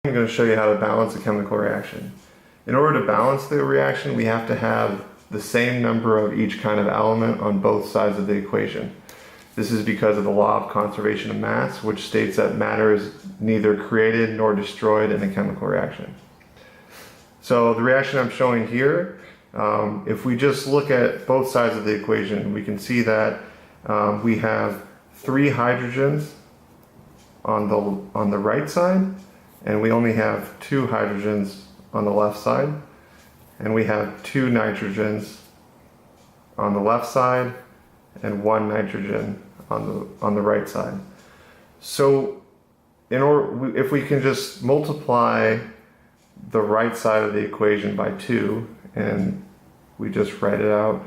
I'm going to show you how to balance a chemical reaction. In order to balance the reaction, we have to have the same number of each kind of element on both sides of the equation. This is because of the law of conservation of mass, which states that matter is neither created nor destroyed in a chemical reaction. So the reaction I'm showing here, if we just look at both sides of the equation, we can see that we have 3 hydrogens on the right side, and we only have 2 hydrogens on the left side, and we have 2 nitrogens on the left side and 1 nitrogen on the right side. So if we can just multiply the right side of the equation by 2 and we just write it out.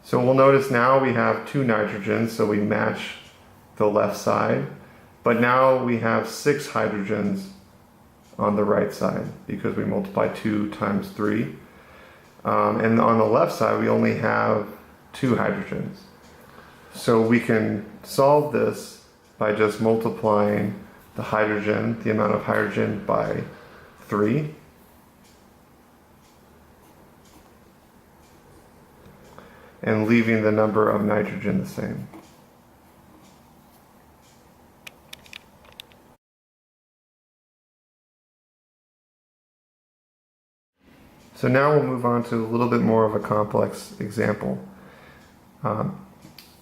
So we'll notice now we have 2 nitrogens, so we match the left side, but now we have 6 hydrogens on the right side because we multiply 2 times 3. And on the left side we only have 2 hydrogens. So we can solve this by just multiplying the amount of hydrogen by 3. And leaving the number of nitrogen the same. So now we'll move on to a little bit more of a complex example.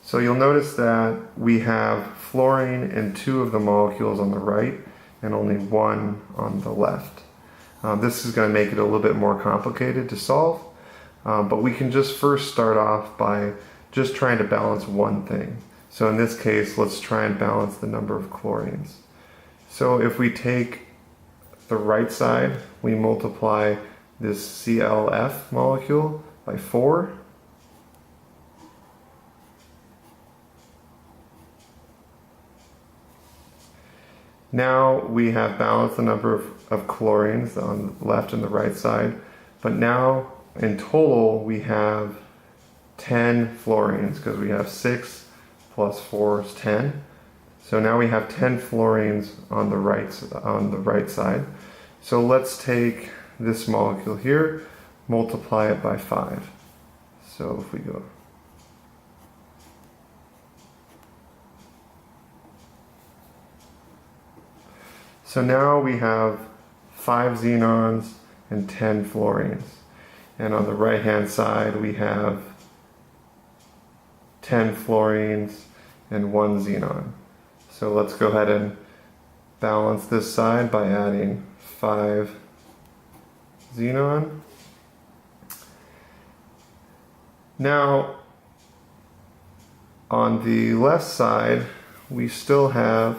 So you'll notice that we have fluorine in 2 of the molecules on the right and only 1 on the left. This is going to make it a little bit more complicated to solve, but we can just first start off by just trying to balance one thing. So in this case, let's try and balance the number of chlorines. So if we take the right side, we multiply this ClF molecule by 4. Now we have balanced the number of chlorines on the left and the right side, but now in total we have 10 fluorines because we have 6 plus 4 is 10. So now we have 10 fluorines on the right side. So let's take this molecule here, multiply it by 5. So if we go, so now we have 5 xenons and 10 fluorines. And on the right hand side we have 10 fluorines and 1 xenon. So let's go ahead and balance this side by adding 5 xenon. Now on the left side we still have,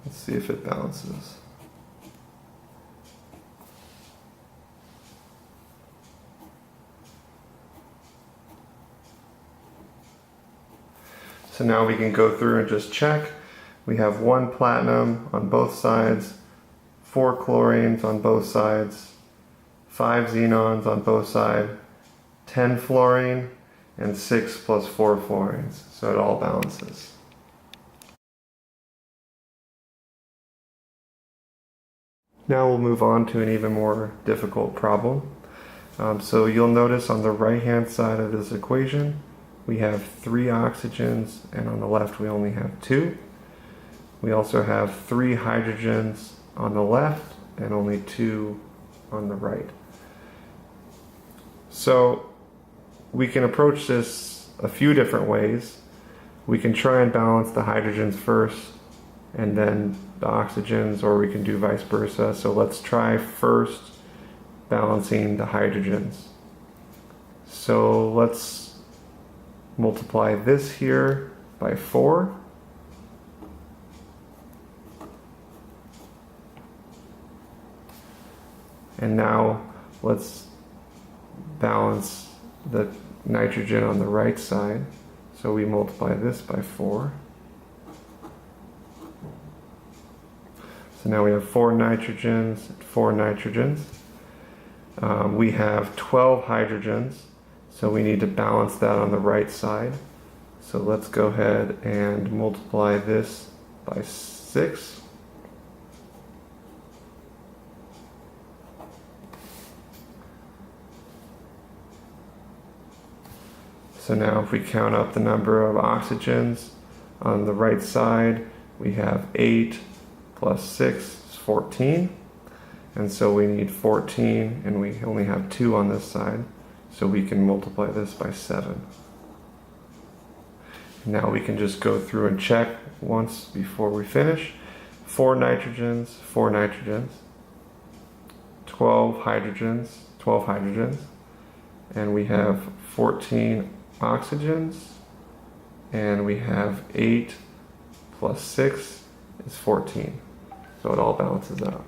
let's see if it balances. So now we can go through and just check. We have 1 platinum on both sides, 4 chlorines on both sides, 5 xenons on both sides, 10 fluorine, and 6 plus 4 fluorines. So it all balances. Now we'll move on to an even more difficult problem. So you'll notice on the right hand side of this equation we have 3 oxygens, and on the left we only have 2. We also have 3 hydrogens on the left and only 2 on the right. So we can approach this a few different ways. We can try and balance the hydrogens first and then the oxygens, or we can do vice versa. So let's try first balancing the hydrogens. So let's multiply this here by 4. And now let's balance the nitrogen on the right side. So we multiply this by 4. So now we have 4 nitrogens, 4 nitrogens. We have 12 hydrogens, so we need to balance that on the right side. So let's go ahead and multiply this by 6. So now if we count up the number of oxygens on the right side, we have 8 plus 6 is 14. And so we need 14, and we only have 2 on this side. So we can multiply this by 7. Now we can just go through and check once before we finish. 4 nitrogens, 4 nitrogens. 12 hydrogens. And we have 14 oxygens. And we have 8 plus 6 is 14. So it all balances out.